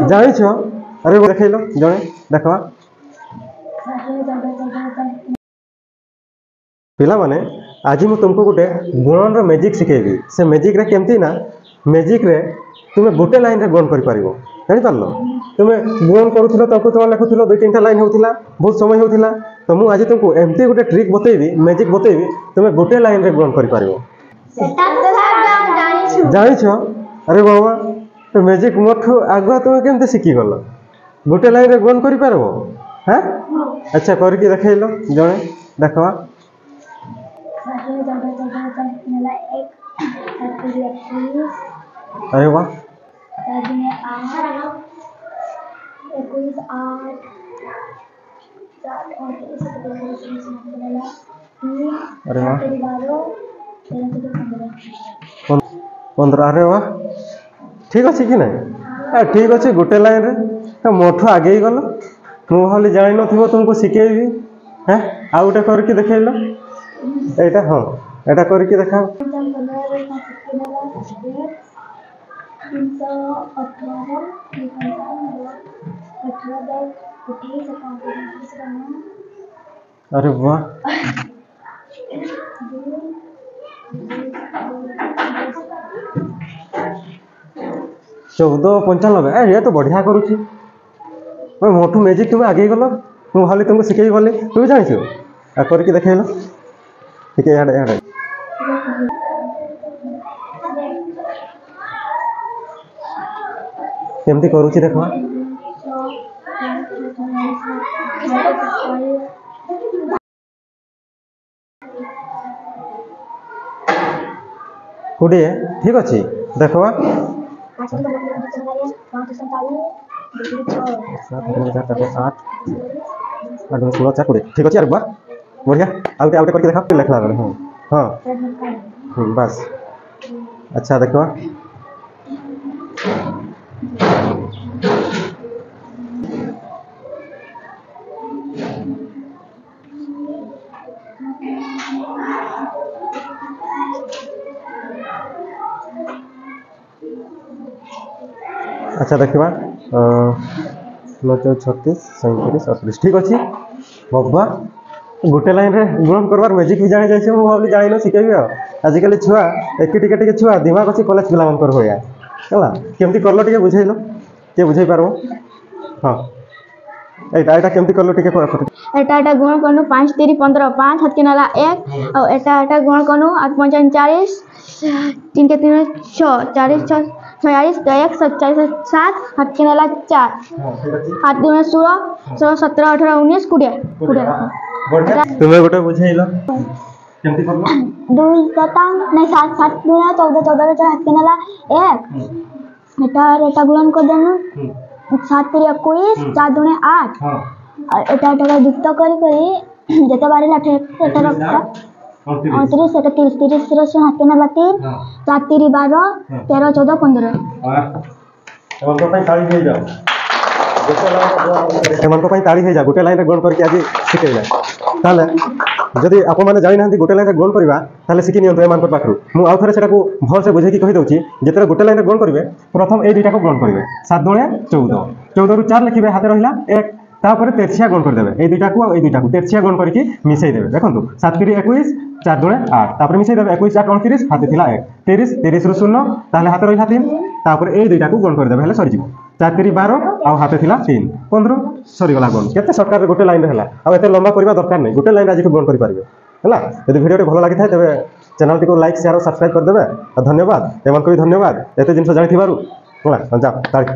जानिछ अरे वो देखैलो जणे देखवा पिला माने आज मु तुमको गोटे गुणन रो मैजिक सिखेबी से मैजिक रे केमती ना मैजिक रे तुमे गोटे लाइन रे गुण कर पारिबो जानि पारलो तुमे गुण करूथिलो तको तो लिखुथिलो दुई तीनटा लाइन होथिला बहुत समय होथिला तो मु आज तुमको एमती गोटे ट्रिक बतेबी मैजिक बतेबी तुमे गोटे लाइन रे गुण कर पारिबो जानिछ अरे बाबा तो मैजिक मोठो आगुआ तुमे केमते सिखि गलो गोटे लाइन रे गुण कर पारबो हां अच्छा करके देखैलो जणे देखवा अरे वाह अरे वाह 15 अरे वाह ठीक अच्छे कि ना ठीक अच्छे गोटे लाइन रे मोठो आगे गल मु भाई जान न तुमको शिखेबी हाँ आ गोटे करके देखल एटा हाँ एटा करके देखा अरे वाह 1495 ये तो बढ़िया करुची मोटू मैजिक तुम आगे गल मुझे भाई तुमको शिखे गली तुम जान करके देखल ठीक है केमती करुची देखवा कोड़े ठीक अच्छे देखवा 16 ठीक अच्छे अरे बढ़िया आउटे करके देखा लिखला हाँ बस अच्छा देखवा अच्छा देखा 36 37 38 ठीक अच्छे बाबा गोटे लाइन रे गुण करवार मैजिक भी जानी जाए भावी जान न शिखेबी आजिकल छुआ एक टिके छुआ दिमाग अच्छी कॉलेज पिला मन होया है केमती करलो टिके बुझेलो के बुझे पारबो हाँ एटा केमती करलो टिके एटा गुण करनु 5 3 15 5 हाथ के नाला 1 और एटा गुण करनु 8 5 40 3 के 3 6 40 6 46 1 47 7 हाथ के नाला 4 हाथ दुने 16 17 18 19 20 तुम्हें गोटे बुझेइलो केमती करलो 2 7 नहीं 7 7 दुना 14 14 हाथ के नाला 1 एटा गुणन कर देनु 7 3 21 4 दुने 8 और एटा युक्त करी जते बारे लाठे एटा रखा 29 एटा 30 30 रस हाथ के नाला 3 4 3 12 13 14 15 एमनको पई ताली हे जाओ एमनको पई ताली हे जा गोटे लाइन रे गुण करके आज शिखेला ताले जदि आप मैंने जानी ना गोटे लाइन रे गुण करबा ताले शिखि नियंतो एमान पर पाखरु मु आउ थरे सेटा को भल से बुझे की कहि दउची जेतरे गोटे लाइन रे गुण करबे प्रथम ए दुटा को गुण करबे 7 दुणे 14 14 रु 4 लिखिबे हाथे रहिला 1 तापर तेरछिया गुण कर देबे ए दुटा को तेरछिया गुण करके मिसई देबे देखंतु 7 3 21 4 दुणे 8 तापर मिसई देबे 21 8 29 हाथे थिला 1 30 30 रु 0 ताले हाथे रहिला 3 तापर ए दुटा को गुण कर देबे हेले सरी जिवो 4 3 12 आ हाथे थिला 3 15 सरी गला गुण केते सरकार रे गोटे लाइन रे हला आ एते लंबा करबा दरकार नै गोटे लाइन आज को गुण करि पारिबे हला यदि वीडियो भल लागि थाए तबे चैनल को लाइक शेयर और सब्सक्राइब कर देबे धन्यवाद एमन को भी धन्यवाद एते जिंस जानि थिबारु हला जा तारीख